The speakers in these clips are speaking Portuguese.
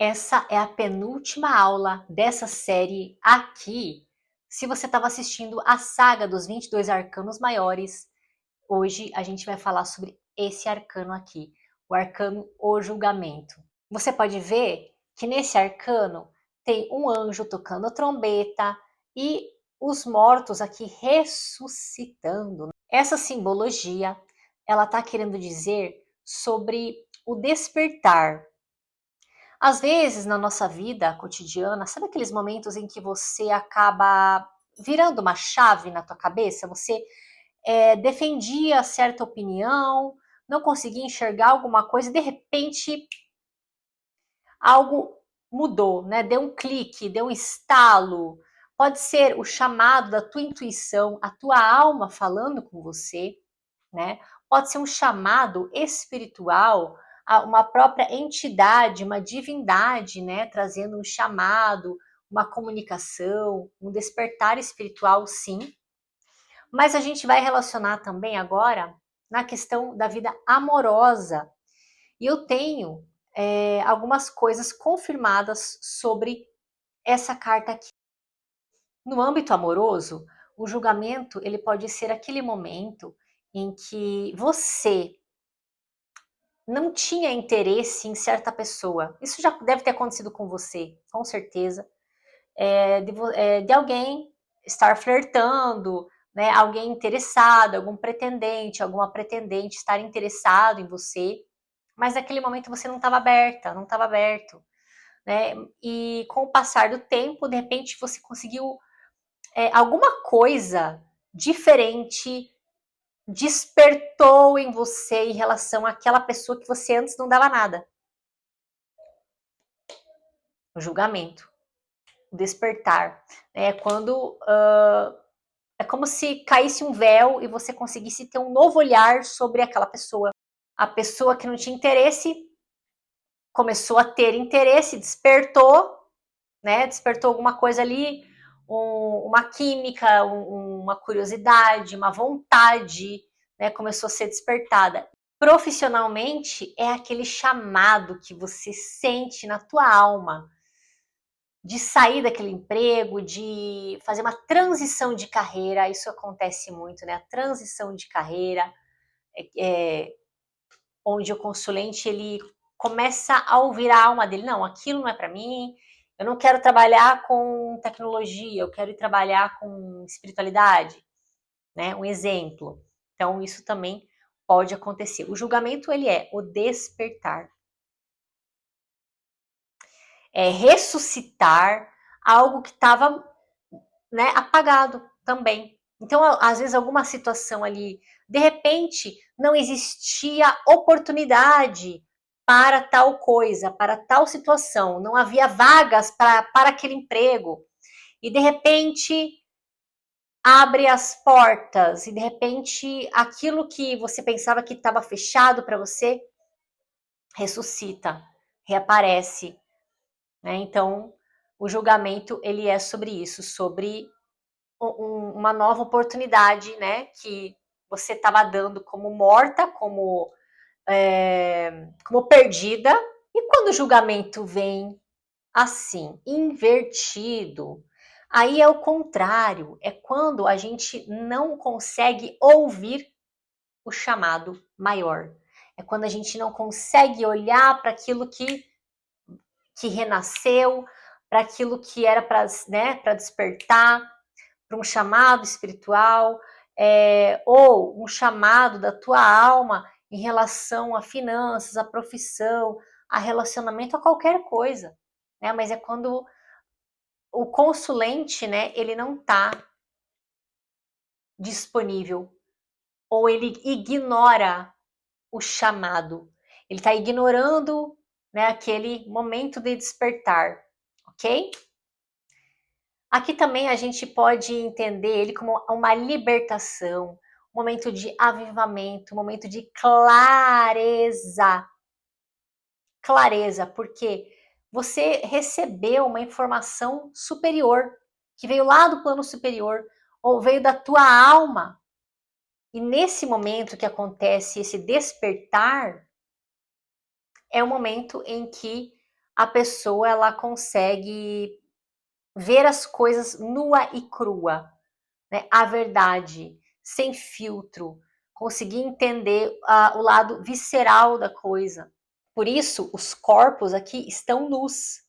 Essa é a penúltima aula dessa série aqui. Se você estava assistindo a saga dos 22 arcanos maiores, hoje a gente vai falar sobre esse arcano aqui, o arcano O Julgamento. Você pode ver que nesse arcano tem um anjo tocando trombeta e os mortos aqui ressuscitando. Essa simbologia, ela está querendo dizer sobre o despertar. Às vezes, na nossa vida cotidiana, sabe aqueles momentos em que você acaba virando uma chave na tua cabeça? Você defendia certa opinião, não conseguia enxergar alguma coisa e de repente algo mudou, né? Deu um clique, deu um estalo. Pode ser o chamado da tua intuição, a tua alma falando com você, né? Pode ser um chamado espiritual, uma própria entidade, uma divindade, né? Trazendo um chamado, uma comunicação, um despertar espiritual, sim. Mas a gente vai relacionar também agora na questão da vida amorosa. E eu tenho algumas coisas confirmadas sobre essa carta aqui. No âmbito amoroso, o julgamento ele pode ser aquele momento em que você não tinha interesse em certa pessoa. Isso já deve ter acontecido com você, com certeza. De alguém estar flertando, né? Alguém interessado, algum pretendente, alguma pretendente estar interessado em você, mas naquele momento você não estava aberta, não estava aberto, né? E com o passar do tempo, de repente você conseguiu alguma coisa diferente despertou em você em relação àquela pessoa que você antes não dava nada. O julgamento, o despertar. É quando é como se caísse um véu e você conseguisse ter um novo olhar sobre aquela pessoa. A pessoa que não tinha interesse começou a ter interesse, despertou, né? Despertou alguma coisa ali, uma química, uma curiosidade, uma vontade, né? Começou a ser despertada. Profissionalmente é aquele chamado que você sente na tua alma de sair daquele emprego, de fazer uma transição de carreira. Isso acontece muito, né? A transição de carreira, onde o consulente ele começa a ouvir a alma dele. Não, aquilo não é para mim. Eu não quero trabalhar com tecnologia. Eu quero ir trabalhar com espiritualidade, né? Um exemplo. Então isso também pode acontecer. O julgamento ele é o despertar. É ressuscitar algo que estava, né, apagado também. Então, às vezes, alguma situação ali, de repente, não existia oportunidade para tal coisa, para tal situação, não havia vagas para aquele emprego, e de repente abre as portas, e de repente aquilo que você pensava que estava fechado para você ressuscita, reaparece, né? Então, o julgamento ele é sobre isso, sobre uma nova oportunidade, né? Que você estava dando como morta, como perdida. E quando o julgamento vem assim, invertido, aí é o contrário, é quando a gente não consegue ouvir o chamado maior. É quando a gente não consegue olhar para aquilo que renasceu, para aquilo que era para, né, para despertar, para um chamado espiritual, ou um chamado da tua alma em relação a finanças, a profissão, a relacionamento, a qualquer coisa, né? Mas é quando o consulente, né, ele não está disponível ou ele ignora o chamado, ele está ignorando, né, aquele momento de despertar, ok? Aqui também a gente pode entender ele como uma libertação, um momento de avivamento, um momento de clareza. Clareza, porque você recebeu uma informação superior, que veio lá do plano superior, ou veio da tua alma. E nesse momento que acontece esse despertar, é o momento em que a pessoa ela consegue ver as coisas nua e crua, né? A verdade, sem filtro, conseguir entender o lado visceral da coisa. Por isso, os corpos aqui estão nus,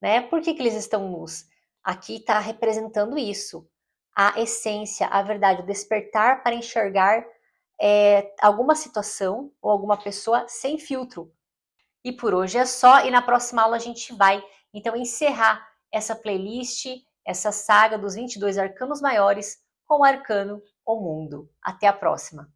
né? Por que eles estão nus? Aqui está representando isso, a essência, a verdade, o despertar para enxergar alguma situação ou alguma pessoa sem filtro. E por hoje é só, e na próxima aula a gente vai, então, encerrar essa playlist, essa saga dos 22 arcanos maiores com o arcano O Mundo. Até a próxima!